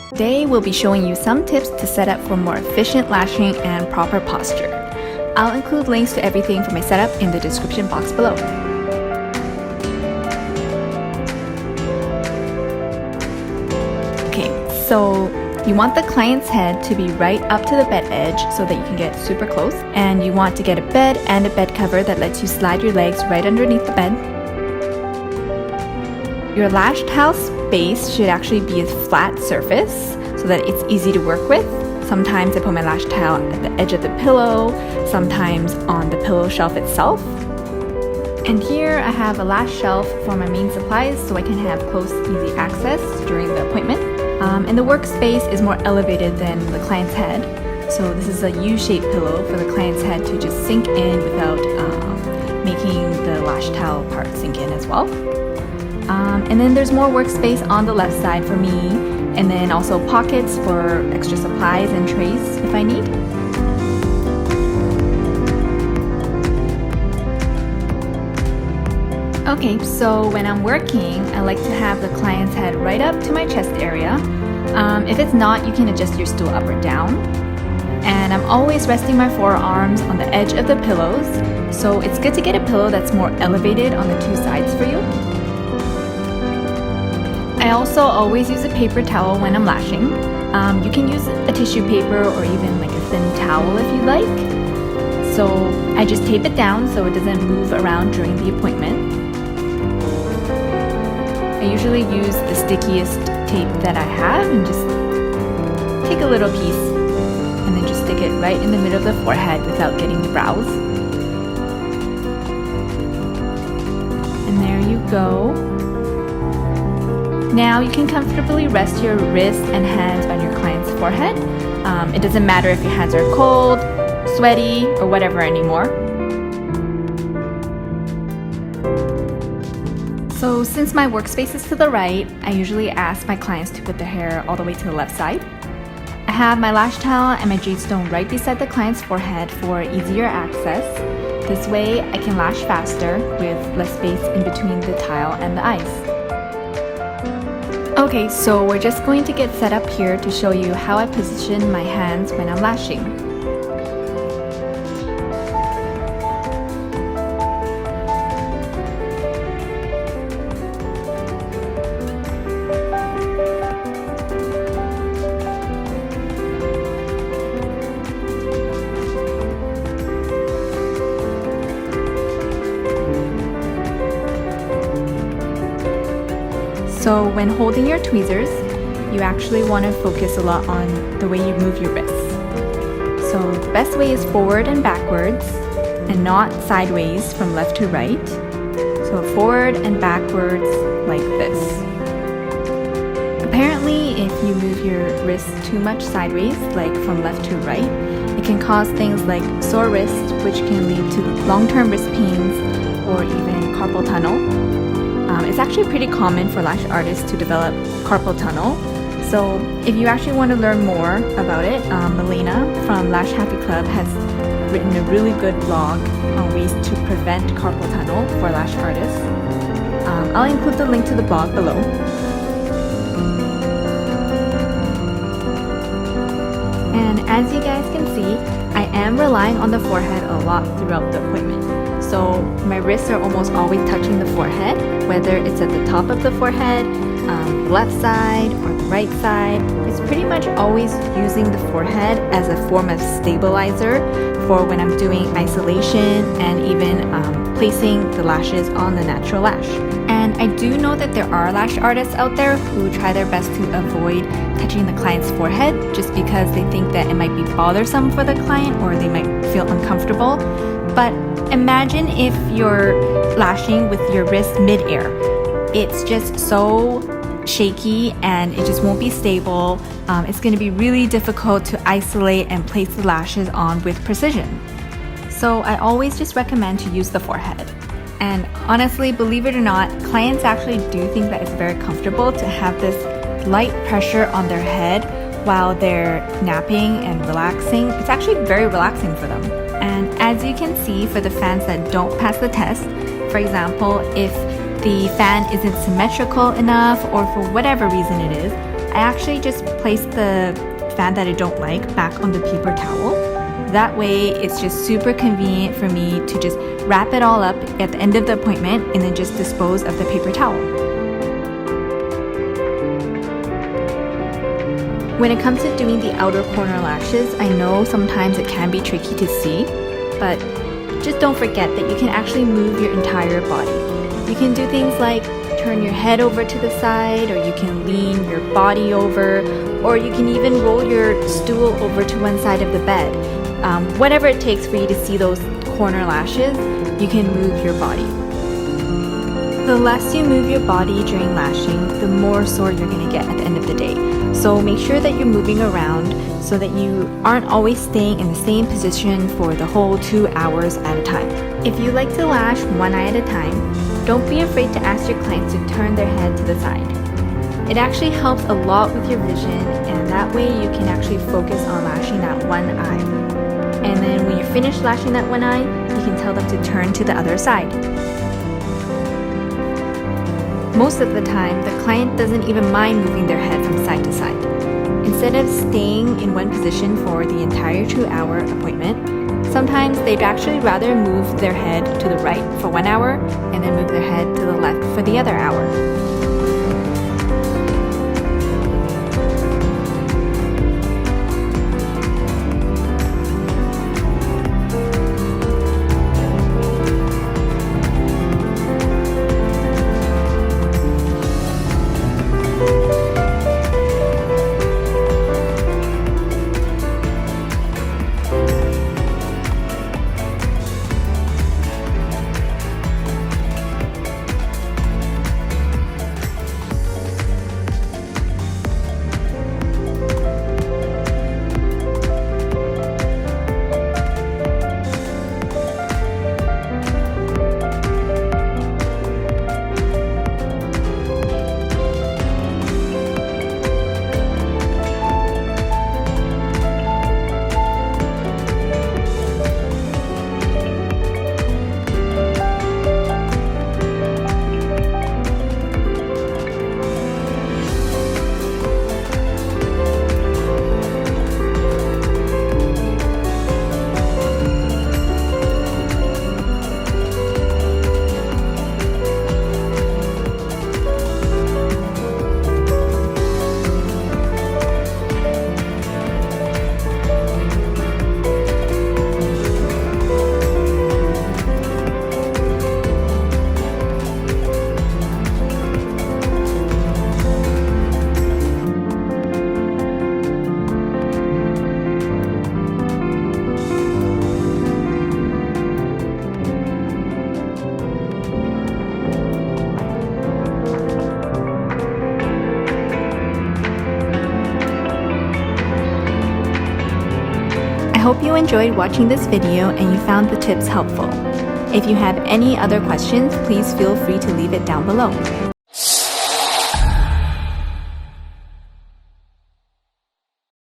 Today we'll be showing you some tips to set up for more efficient lashing and proper posture. I'll include links to everything for my setup in the description box below. Okay, so you want the client's head to be right up to the bed edge so that you can get super close, and you want to get a bed and a bed cover that lets you slide your legs right underneath the bed. Your lash towel base should actually be a flat surface so that it's easy to work with. Sometimes I put my lash towel at the edge of the pillow, sometimes on the pillow shelf itself. And here I have a lash shelf for my main supplies so I can have close, easy access during the appointment. And the workspace is more elevated than the client's head. So this is a U-shaped pillow for the client's head to just sink in without making the lash towel part sink in as well. And then there's more workspace on the left side for me, and then also pockets for extra supplies and trays if I need. Okay, so when I'm working, I like to have the client's head right up to my chest area. If it's not, you can adjust your stool up or down. And I'm always resting my forearms on the edge of the pillows, so it's good to get a pillow that's more elevated on the two sides for you. I also always use a paper towel when I'm lashing. You can use a tissue paper or even like a thin towel if you like. So I just tape it down so it doesn't move around during the appointment. I usually use the stickiest tape that I have and just take a little piece and then just stick it right in the middle of the forehead without getting the brows. And there you go. Now you can comfortably rest your wrists and hands on your client's forehead. It doesn't matter if your hands are cold, sweaty, or whatever anymore. So since my workspace is to the right, I usually ask my clients to put their hair all the way to the left side. I have my lash towel and my jade stone right beside the client's forehead for easier access. This way I can lash faster with less space in between the tile and the eyes. Okay, so we're just going to get set up here to show you how I position my hands when I'm lashing. So when holding your tweezers, you actually want to focus a lot on the way you move your wrists. So the best way is forward and backwards, and not sideways from left to right. So forward and backwards like this. Apparently, if you move your wrists too much sideways, like from left to right, it can cause things like sore wrist, which can lead to long-term wrist pains or even carpal tunnel. It's actually pretty common for lash artists to develop carpal tunnel. So if you actually want to learn more about it, Milena from Lash Happy Club has written a really good blog on ways to prevent carpal tunnel for lash artists. I'll include the link to the blog below. And as you guys can see, I am relying on the forehead a lot throughout the appointment. So my wrists are almost always touching the forehead, whether it's at the top of the forehead, the left side, or the right side. It's pretty much always using the forehead as a form of stabilizer for when I'm doing isolation and even placing the lashes on the natural lash. And I do know that there are lash artists out there who try their best to avoid touching the client's forehead just because they think that it might be bothersome for the client or they might feel uncomfortable. But imagine if you're lashing with your wrist mid-air. It's just so shaky and it just won't be stable. It's going to be really difficult to isolate and place the lashes on with precision. So I always just recommend to use the forehead. And honestly, believe it or not, clients actually do think that it's very comfortable to have this light pressure on their head while they're napping and relaxing. It's actually very relaxing for them. And as you can see, for the fans that don't pass the test, for example, if the fan isn't symmetrical enough or for whatever reason it is, I actually just place the fan that I don't like back on the paper towel. That way it's just super convenient for me to just wrap it all up at the end of the appointment and then just dispose of the paper towel. When it comes to doing the outer corner lashes, I know sometimes it can be tricky to see, but just don't forget that you can actually move your entire body. You can do things like turn your head over to the side, or you can lean your body over, or you can even roll your stool over to one side of the bed. Whatever it takes for you to see those corner lashes, you can move your body. The less you move your body during lashing, the more sore you're going to get at the end of the day. So make sure that you're moving around so that you aren't always staying in the same position for the whole 2 hours at a time. If you like to lash one eye at a time, don't be afraid to ask your clients to turn their head to the side. It actually helps a lot with your vision, and that way you can actually focus on lashing that one eye. And then when you're finished lashing that one eye, you can tell them to turn to the other side. Most of the time, the client doesn't even mind moving their head from side to side. Instead of staying in one position for the entire 2-hour appointment, sometimes they'd actually rather move their head to the right for 1 hour and then move their head to the left for the other hour. I hope you enjoyed watching this video and you found the tips helpful. If you have any other questions, please feel free to leave it down below.